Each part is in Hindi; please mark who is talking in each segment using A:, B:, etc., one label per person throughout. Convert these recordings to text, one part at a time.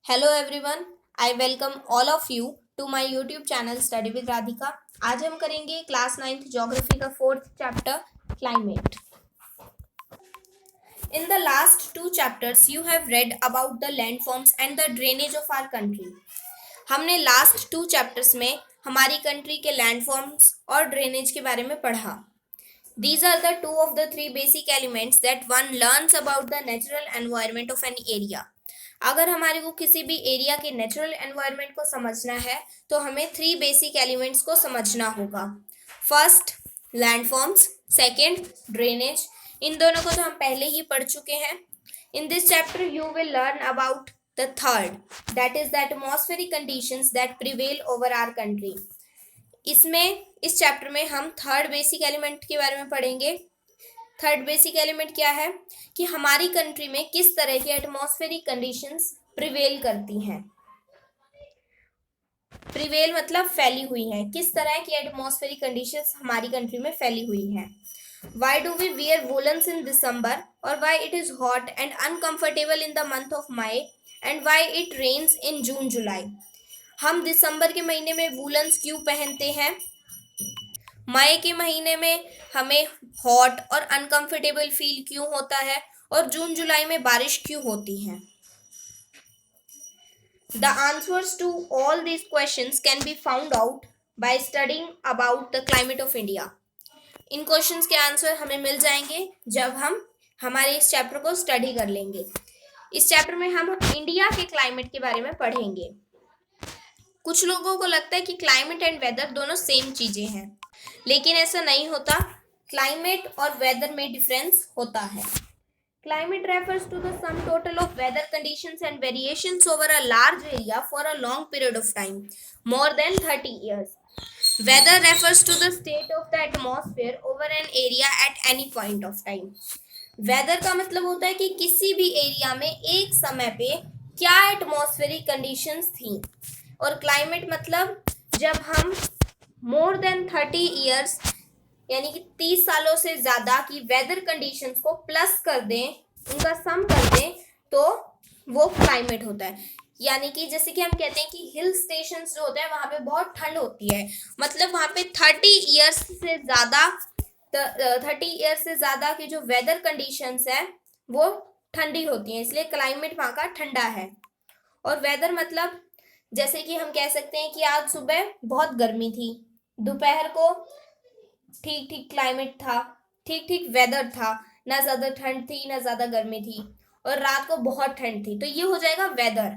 A: Hello everyone, I welcome all of you to my YouTube channel study with Radhika. आज हम करेंगे क्लास 9th ज्योग्राफी का 4th chapter climate. In the last 2 chapters you have read about the landforms and the drainage of our country. हमने लास्ट 2 चैप्टर्स में हमारी कंट्री के लैंडफॉर्म्स और ड्रेनेज के बारे में पढ़ा। These are the 2 of the 3 basic elements that one learns about the natural environment of an area. अगर हमारे को किसी भी एरिया के नेचुरल एनवायरनमेंट को समझना है तो हमें 3 बेसिक एलिमेंट्स को समझना होगा। First landforms, second drainage. इन दोनों को तो हम पहले ही पढ़ चुके हैं। In this chapter you will learn about the third, that is the atmospheric conditions that prevail over our country. इस चैप्टर में हम थर्ड बेसिक एलिमेंट के बारे में पढ़ेंगे। थर्ड बेसिक एलिमेंट क्या है कि हमारी कंट्री में किस तरह की एटमॉस्फेरिक कंडीशंस प्रिवेल करती हैं। प्रिवेल मतलब फैली हुई हैं, किस तरह की एटमॉस्फेरिक कंडीशंस हमारी कंट्री में फैली हुई हैं। Why do we wear woolens in December, or why it is hot and uncomfortable in the month of May, and why it rains in June July? हम दिसंबर के महीने में वूलन्स क्यों पहनते हैं, मई के महीने में हमें हॉट और अनकंफर्टेबल फील क्यों होता है, और जून जुलाई में बारिश क्यों होती है। The answers to all these questions can be found out by studying about the climate of India. इन क्वेश्चंस के आंसर हमें मिल जाएंगे जब हम हमारे इस चैप्टर को स्टडी कर लेंगे। इस चैप्टर में हम इंडिया के क्लाइमेट के बारे में पढ़ेंगे। कुछ लोगों को लगता है कि क्लाइमेट एंड वेदर दोनों सेम चीजें हैं, लेकिन ऐसा नहीं होता। क्लाइमेट और वेदर में डिफरेंस होता है। Climate refers to the sum total of weather conditions and variations over a large area for a long period of time, more than 30 years. Weather refers to the state of the atmosphere over an area at any point of time. Weather का मतलब होता है कि किसी भी एरिया में एक समय पे क्या एटमॉस्फेरिक कंडीशंस थी, और क्लाइमेट मतलब जब हम मोर देन 30 years यानी कि 30 सालों से ज्यादा की वेदर कंडीशंस को प्लस कर दें, उनका सम कर दें, तो वो क्लाइमेट होता है। यानी कि जैसे कि हम कहते हैं कि हिल स्टेशंस जो होते हैं वहां पे बहुत ठंड होती है, मतलब वहां पे 30 years से ज्यादा की जो वेदर कंडीशंस है वो ठंडी होती हैं, इसलिए क्लाइमेट वहां का ठंडा है। और वेदर मतलब जैसे कि हम कह सकते हैं कि आज सुबह बहुत गर्मी थी, दोपहर को ठीक ठीक क्लाइमेट था, ठीक ठीक वेदर था, ना ज्यादा ठंड थी ना ज्यादा गर्मी थी, और रात को बहुत ठंड थी, तो ये हो जाएगा weather.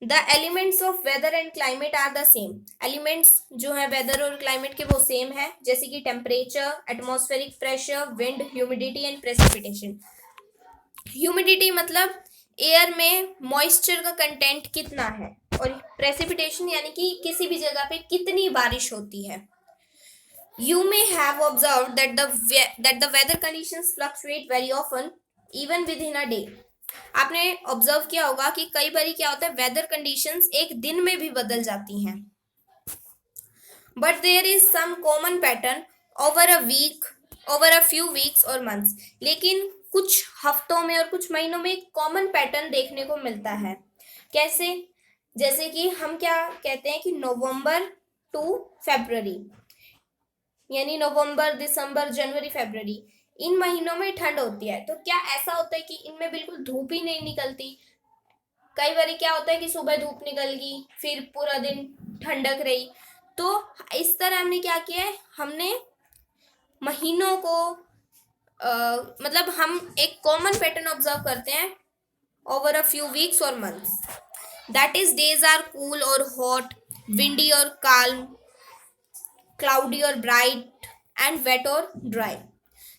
A: The elements of weather and climate are the same. Elements जो है वेदर और क्लाइमेट के वो सेम है, जैसे कि temperature, atmospheric pressure, wind, humidity and precipitation. Humidity मतलब एयर में मॉइस्चर का कंटेंट कितना है, और प्रेसिपिटेशन यानी कि किसी भी जगह पे कितनी बारिश होती है। You may have observed that the weather conditions fluctuate very often, even within a day. आपने ऑब्जर्व किया होगा कि कई बार क्या होता है, वेदर कंडीशंस एक दिन में भी बदल जाती हैं। But there is some common pattern over a few weeks और मंथ्स। लेकिन कुछ हफ्तों में और कुछ महीनों में एक कॉमन पैटर्न देखने को मिलता है। कैसे? जैसे कि हम क्या कहते हैं कि नवंबर टू फरवरी, यानी नवंबर, दिसंबर, जनवरी, फरवरी, इन महीनों में ठंड होती है। तो क्या ऐसा होता है कि इनमें बिल्कुल धूप ही नहीं निकलती? कई बार क्या होता है कि सुबह धूप निकल गई, फिर पूरा दिन ठंडक रही। तो इस तरह हमने क्या किया है, हमने महीनों को मतलब हम एक कॉमन पैटर्न ऑब्जर्व करते हैं ओवर अ फ्यू वीक्स और months. That is days are cool और हॉट, विंडी और काल्म, क्लाउडी और ब्राइट, एंड वेट और ड्राई।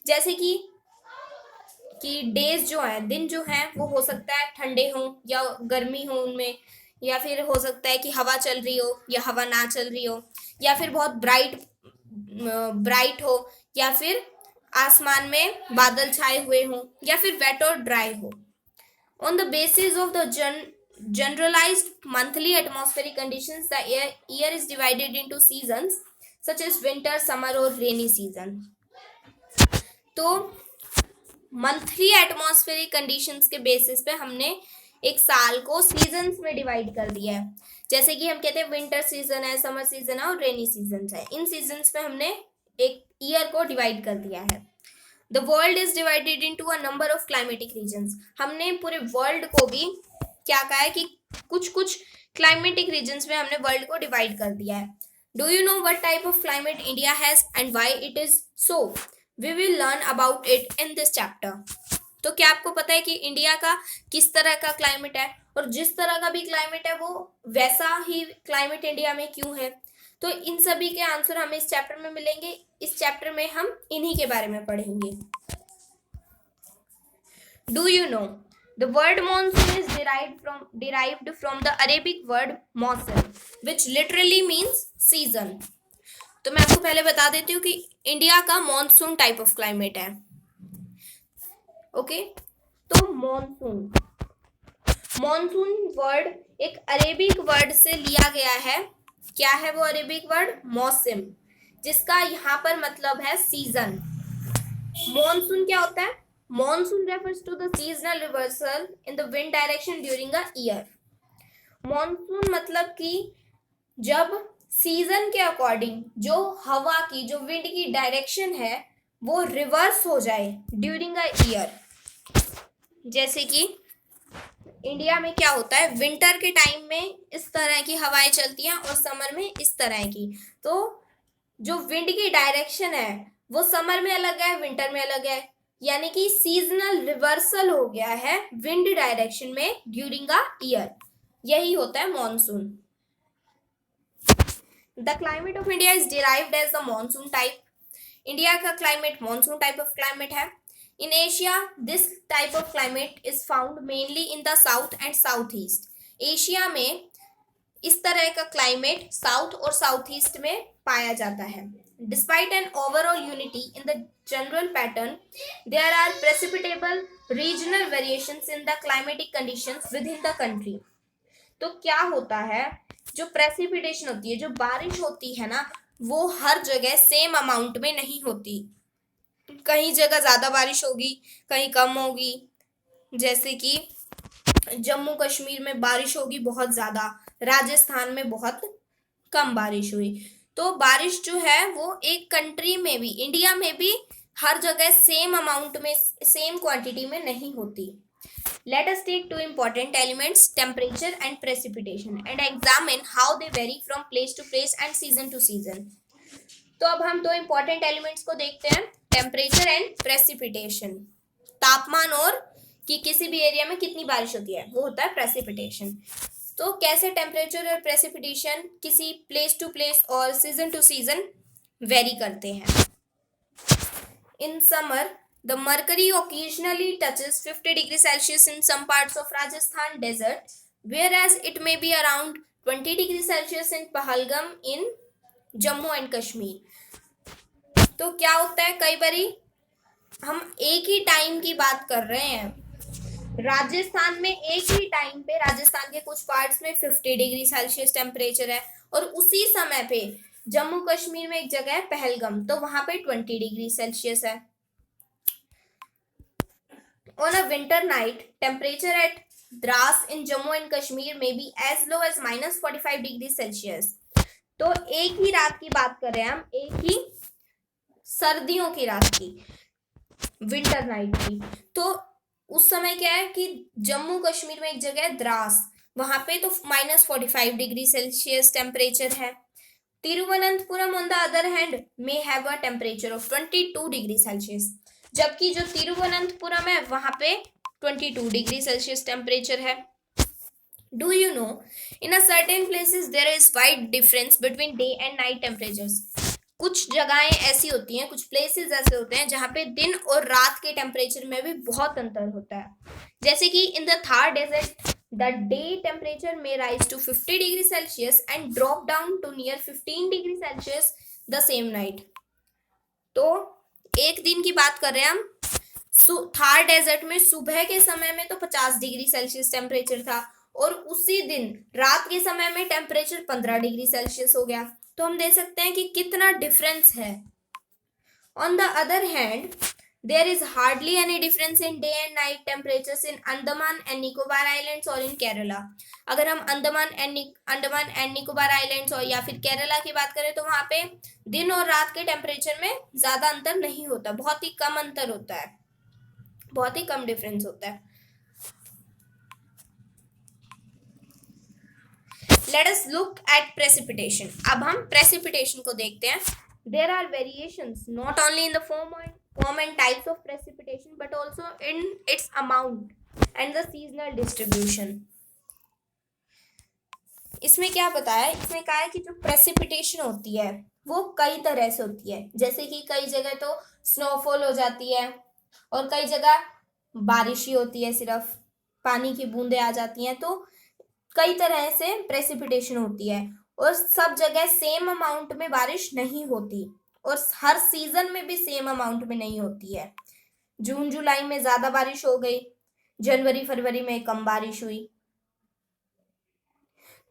A: जैसे कि डेज जो है, दिन जो है, वो हो सकता है ठंडे हो या गर्मी हो उनमें, या फिर हो सकता है कि हवा चल रही हो या हवा ना चल रही हो, या फिर बहुत ब्राइट हो, या फिर आसमान में बादल छाए हुए हो, या फिर वेट और ड्राई हो। On the basis of the generalized monthly atmospheric conditions, the year is divided into seasons such as winter, summer और rainy season. तो मंथली एटमॉस्फेरिक कंडीशंस के बेसिस पे हमने एक साल को सीजन्स में डिवाइड कर दिया है। जैसे कि हम कहते हैं विंटर सीजन है, समर सीजन है और रेनी सीजन है। इन सीजन्स में हमने एक ईयर को डिवाइड कर दिया है। The world is divided into a number of climatic regions. हमने पूरे वर्ल्ड को भी क्या कहा है कि कुछ कुछ क्लाइमेटिक रीजन्स में हमने वर्ल्ड को डिवाइड कर दिया है। Do you know what type of climate India has and why it is so? We will learn about it in this chapter. तो क्या आपको पता है कि इंडिया का किस तरह का क्लाइमेट है, और जिस तरह का भी क्लाइमेट है वो वैसा ही क्लाइमेट इंडिया में क्यों है? तो इन सभी के आंसर हमें इस चैप्टर में मिलेंगे। इस चैप्टर में हम इन्हीं के बारे में पढ़ेंगे। Do you know the word monsoon is derived from the Arabic word मौसम which literally means season। तो मैं आपको पहले बता देती हूँ कि इंडिया का मॉनसून टाइप ऑफ क्लाइमेट है। ओके, तो मॉनसून वर्ड एक अरेबिक वर्ड से लिया गया है। क्या है वो अरेबिक वर्ड? मौसम, जिसका यहाँ पर मतलब है सीजन। मॉनसून क्या होता है? Monsoon refers to the seasonal reversal in the wind direction during a year. Monsoon मतलब कि जब सीजन के अकॉर्डिंग जो हवा की, जो विंड की डायरेक्शन है वो रिवर्स हो जाए ड्यूरिंग अ ईयर। जैसे कि इंडिया में क्या होता है, विंटर के टाइम में इस तरह की हवाएं चलती हैं और समर में इस तरह की। तो जो विंड की डायरेक्शन है वो समर में अलग है, विंटर में अलग है, यानी कि सीजनल रिवर्सल हो गया है विंड डायरेक्शन में ड्यूरिंग अ ईयर। यही होता है monsoon. The climate of India is derived as the monsoon type. India का climate monsoon type of climate है। In Asia, this type of climate is found mainly in the south and southeast. Asia में इस तरह का क्लाइमेट साउथ और साउथ ईस्ट में पाया जाता है। Despite an overall unity in the general pattern, there are precipitable regional variations in the climatic conditions within the country. तो क्या होता है, जो प्रेसिपिटेशन होती है, जो बारिश होती है ना, वो हर जगह सेम अमाउंट में नहीं होती। कहीं जगह ज़्यादा बारिश होगी, कहीं कम होगी। जैसे कि जम्मू कश्मीर में बारिश होगी बहुत ज़्यादा, राजस्थान में बहुत कम बारिश हुई। तो बारिश जो है वो एक कंट्री में भी, इंडिया में भी हर जगह सेम अमाउंट में, सेम क्वांटिटी में नहीं होती। Let us take two important elements, temperature and precipitation, and examine how they vary from place to place and season to season. तो अब हम दो इंपॉर्टेंट एलिमेंट्स को देखते हैं, टेम्परेचर एंड प्रेसिपिटेशन। तापमान और कि किसी भी एरिया में कितनी बारिश होती है, वो होता है प्रेसिपिटेशन। तो कैसे टेम्परेचर और प्रेसिपिटेशन किसी प्लेस टू प्लेस और सीजन टू सीजन वेरी करते हैं। In summer the mercury occasionally touches 50 degrees Celsius in some parts of Rajasthan desert, whereas it may be around 20 degrees Celsius in Pahalgam in Jammu and Kashmir. तो क्या होता है, कई बारी हम एक ही टाइम की बात कर रहे हैं, राजस्थान में एक ही टाइम पे राजस्थान के कुछ पार्ट्स में 50 डिग्री सेल्सियस टेम्परेचर है, और उसी समय पे जम्मू कश्मीर में एक जगह है पहलगम, तो वहां पे 20 डिग्री सेल्सियस है। On a winter night, temperature at Dras in Jammu and Kashmir may be as low as -45 degrees Celsius. तो एक ही रात की बात कर रहे हैं हम, एक ही सर्दियों की रात की, विंटर नाइट की। तो उस समय क्या है कि जम्मू कश्मीर में एक जगह है द्रास, वहां पे तो -45 डिग्री सेल्सियस टेम्परेचर है। Thiruvananthapuram on the other hand may have a temperature of 22 degree Celsius, जबकि जो तिरुवनंतपुरम है वहां पे 22 डिग्री सेल्सियस टेम्परेचर है। Do you know in a certain places there is wide difference between day and night temperatures. कुछ जगहें ऐसी होती हैं, कुछ प्लेसेस ऐसे होते हैं जहाँ पे दिन और रात के टेम्परेचर में भी बहुत अंतर होता है। जैसे कि in the Thar desert the day temperature में rise to 50 degree Celsius and drop down to near 15 degree Celsius the same night. तो एक दिन की बात कर रहे हैं हम, थार डेजर्ट में सुबह के समय में तो 50 डिग्री सेल्सियस टेम्परेचर था, और उसी दिन रात के समय में टेम्परेचर 15 डिग्री सेल्सियस हो गया। तो हम देख सकते हैं कि कितना डिफरेंस है। On the other hand There is hardly any difference in day and night temperatures in Andaman and Nicobar Islands or in Kerala. अगर हम अंडमान एंड निकोबार आइलैंड्स और या फिर केरला की बात करें तो वहां पे दिन और रात के टेम्परेचर में ज्यादा अंतर नहीं होता, बहुत ही कम अंतर होता है, बहुत ही कम डिफरेंस होता है. Let us look at precipitation. अब हम precipitation को देखते हैं. There are variations not only in the form and types of precipitation but also in its amount and the seasonal distribution. इसमें क्या बताया है, इसमें कहा है कि जो प्रेसिपिटेशन होती है वो कई तरह से होती है. जैसे कि कई जगह तो स्नोफॉल हो जाती है और कई जगह बारिश ही होती है, सिर्फ पानी की बूंदें आ जाती हैं. तो कई तरह से प्रेसिपिटेशन होती है और सब जगह सेम अमाउंट में बारिश नहीं होती और हर सीजन में भी सेम अमाउंट में नहीं होती है. जून जुलाई में ज्यादा बारिश हो गई, जनवरी फरवरी में कम बारिश हुई.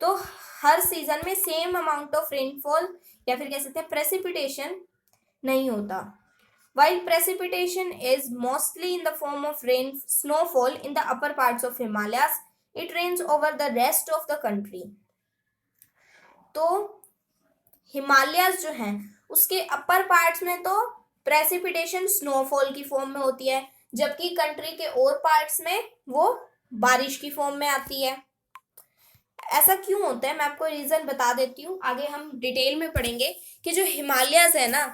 A: तो हर सीजन में सेम अमाउंट ऑफ रेनफॉल या फिर कह सकते हैं प्रेसिपिटेशन नहीं होता. While precipitation is mostly in the form of snowfall in the upper parts of Himalayas, it rains over the rest of the country. तो हिमालयस जो हैं उसके अपर पार्ट्स में तो प्रेसिपिटेशन स्नोफॉल की फॉर्म में होती है, जबकि कंट्री के और पार्ट्स में वो बारिश की फॉर्म में आती है. ऐसा क्यों होता है मैं आपको रीजन बता देती हूँ, आगे हम डिटेल में पढ़ेंगे कि जो हिमालयस है ना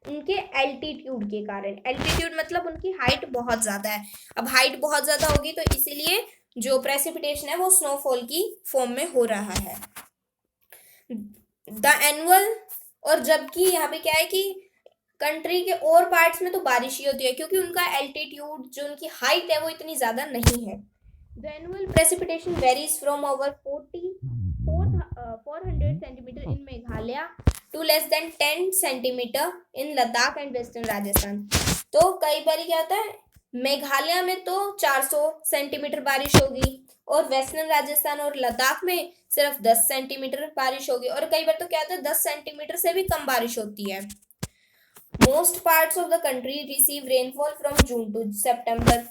A: उनके एल्टीट्यूड के कारण, एल्टीट्यूड मतलब उनकी हाइट बहुत ज्यादा है. अब हाइट बहुत ज्यादा होगी तो इसीलिए जो प्रेसिपिटेशन है वो स्नोफॉल की फॉर्म में हो रहा है. द एनुअल, और जबकि यहाँ पे क्या है कि कंट्री के और पार्ट्स में तो बारिश ही होती है क्योंकि उनका एल्टीट्यूड जो उनकी हाइट है वो इतनी ज्यादा नहीं है. The annual precipitation varies from over 400 centimetre in Meghalaya to less than 10 centimetre in Ladakh and western Rajasthan. तो कई बार क्या होता है, मेघालय में तो 400 सेंटीमीटर बारिश होगी और वेस्टर्न राजस्थान और लद्दाख में सिर्फ 10 सेंटीमीटर बारिश होगी, और कई बार तो क्या होता है 10 सेंटीमीटर से भी कम बारिश होती है. Most parts of the country receive rainfall from June to September.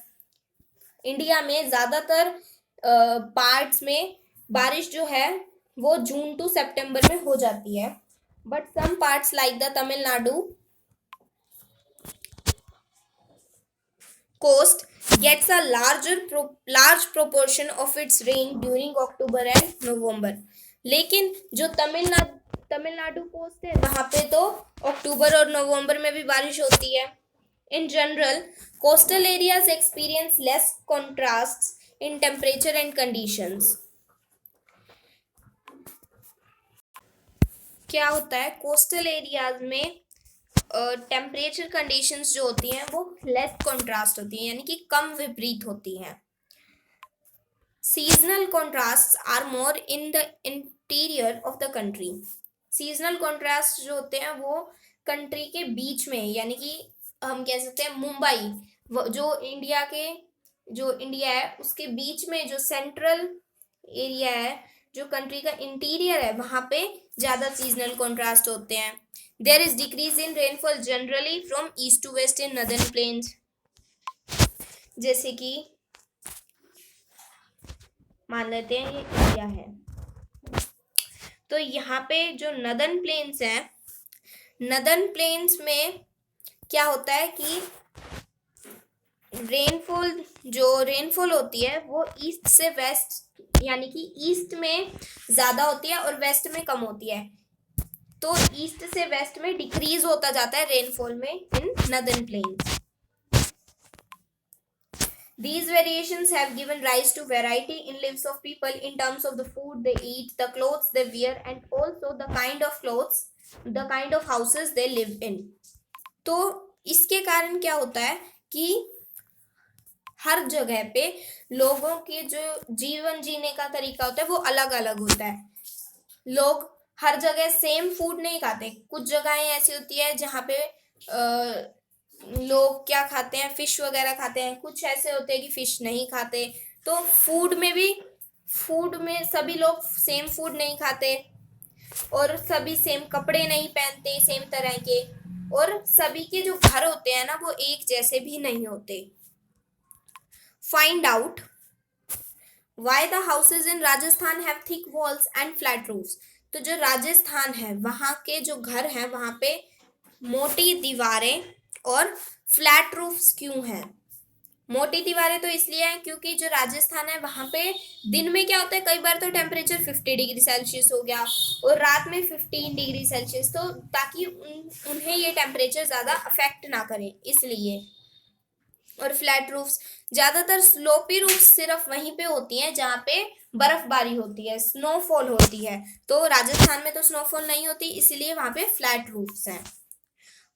A: India में ज्यादातर पार्ट्स में बारिश जो है वो जून टू सितंबर में हो जाती है. But some parts like the Tamil Nadu coast gets a large proportion of its rain during October and November. लेकिन जो तमिलनाडु कोस्ट है वहां पे तो अक्टूबर और नवंबर में भी बारिश होती है. In general, coastal areas experience less contrasts in temperature and conditions. क्या होता है, कोस्टल एरियाज में टेम्परेचर कंडीशंस जो होती हैं वो लेस कॉन्ट्रास्ट होती हैं, यानी कि कम विपरीत होती हैं. Seasonal contrast are more in the interior of the country. Seasonal contrast जो होते हैं वो कंट्री के बीच में, यानी कि हम कह सकते हैं मुंबई जो इंडिया है उसके बीच में जो सेंट्रल एरिया है, जो कंट्री का इंटीरियर है, वहां पे ज्यादा सीजनल कॉन्ट्रास्ट होते हैं. There is decrease in rainfall generally from east to west in northern plains. जैसे कि मान लेते हैं ये इंडिया है, तो यहाँ पे जो नदर्न प्लेन्स हैं, नदर्न प्लेन्स में क्या होता है कि रेनफॉल होती है वो ईस्ट से वेस्ट, यानी कि ईस्ट में ज्यादा होती है और वेस्ट में कम होती है. तो ईस्ट से वेस्ट में डिक्रीज होता जाता है रेनफॉल में in northern plains. These variations have given rise to variety in lives of people in terms of the food they eat, the clothes they wear, and also the kind of houses they live in. तो इसके कारण क्या होता है कि हर जगह पे लोगों के जो जीवन जीने का तरीका होता है वो अलग अलग होता है. लोग हर जगह सेम फूड नहीं खाते. कुछ जगहें ऐसी होती है जहाँ पे लोग क्या खाते हैं, फिश वगैरह खाते हैं. कुछ ऐसे होते हैं कि फिश नहीं खाते. तो फूड में सभी लोग सेम फूड नहीं खाते और सभी सेम कपड़े नहीं पहनते सेम तरह के. और सभी के जो घर होते हैं ना वो एक जैसे भी नहीं होते। Find out why the houses in Rajasthan have thick walls and flat roofs. तो जो राजस्थान है वहाँ के जो घर हैं वहाँ पे मोटी दीवारें और फ्लैट रूफ्स क्यों हैं? मोटी दीवारें तो इसलिए हैं क्योंकि जो राजस्थान है वहाँ पे दिन में क्या होता है, कई बार तो टेम्परेचर 50 डिग्री सेल्सियस हो गया और रात में 15 डिग्री सेल्सियस, तो ताकि उन्हें ये टेम्परेचर ज़्यादा अफेक्ट ना करे इसलिए। और फ्लैट रूफ्स, ज़्यादातर स्लोपी रूफ्स सिर्फ वहीं पे होती हैं जहाँ पे बर्फबारी होती है, स्नोफॉल होती है। तो राजस्थान में तो स्नोफॉल नहीं होती, इसलिए वहाँ पे फ्लैट रूफ्स हैं।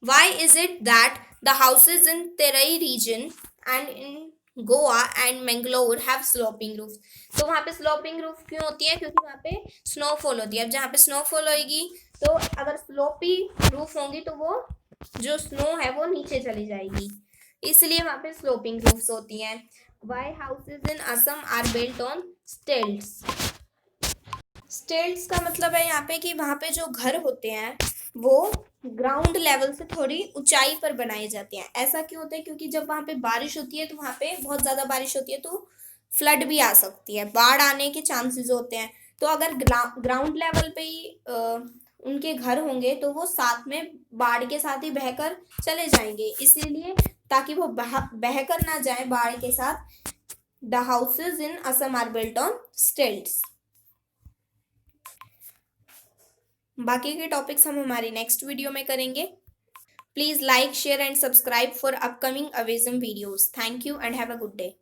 A: Why is it that the houses in Terai region and in Goa and Mangalore have sloping roofs? तो वहाँ पे स्लोपिंग रूफ क्यों होती है? क्योंकि वहाँ पे स्नोफॉल होती है। अब जहाँ पे स्नोफॉल होगी तो अगर स्लोपी रूफ होंगी तो वो जो स्नो है वो नीचे चली जाएगी, इसलिए वहाँ पे स्लोपिंग रूफ्स होती हैं। Why houses in Assam are built on stilts? स्टेल्ट्स का मतलब है यहाँ पे कि वहाँ पे जो घर होते हैं वो ग्राउंड लेवल से थोड़ी ऊंचाई पर बनाए जाते हैं। ऐसा क्यों होता है? क्योंकि जब वहाँ पे बारिश होती है तो वहाँ पे बहुत ज़्यादा बारिश होती है तो फ्लड भी आ सकती है, बाढ़ आने के चांसेस होते हैं। तो अगर ग्राउंड लेवल पे ही उनके घर होंगे तो वो साथ में बाढ़ के साथ ही बहकर चले जाएंगे, इसीलिए ताकि वो बहकर ना जाए बाढ़ के साथ, the houses in Assam are built on stilts. बाकी के टॉपिक्स हम हमारी नेक्स्ट वीडियो में करेंगे। Please like, share and subscribe for upcoming awesome videos. Thank you and have a good day.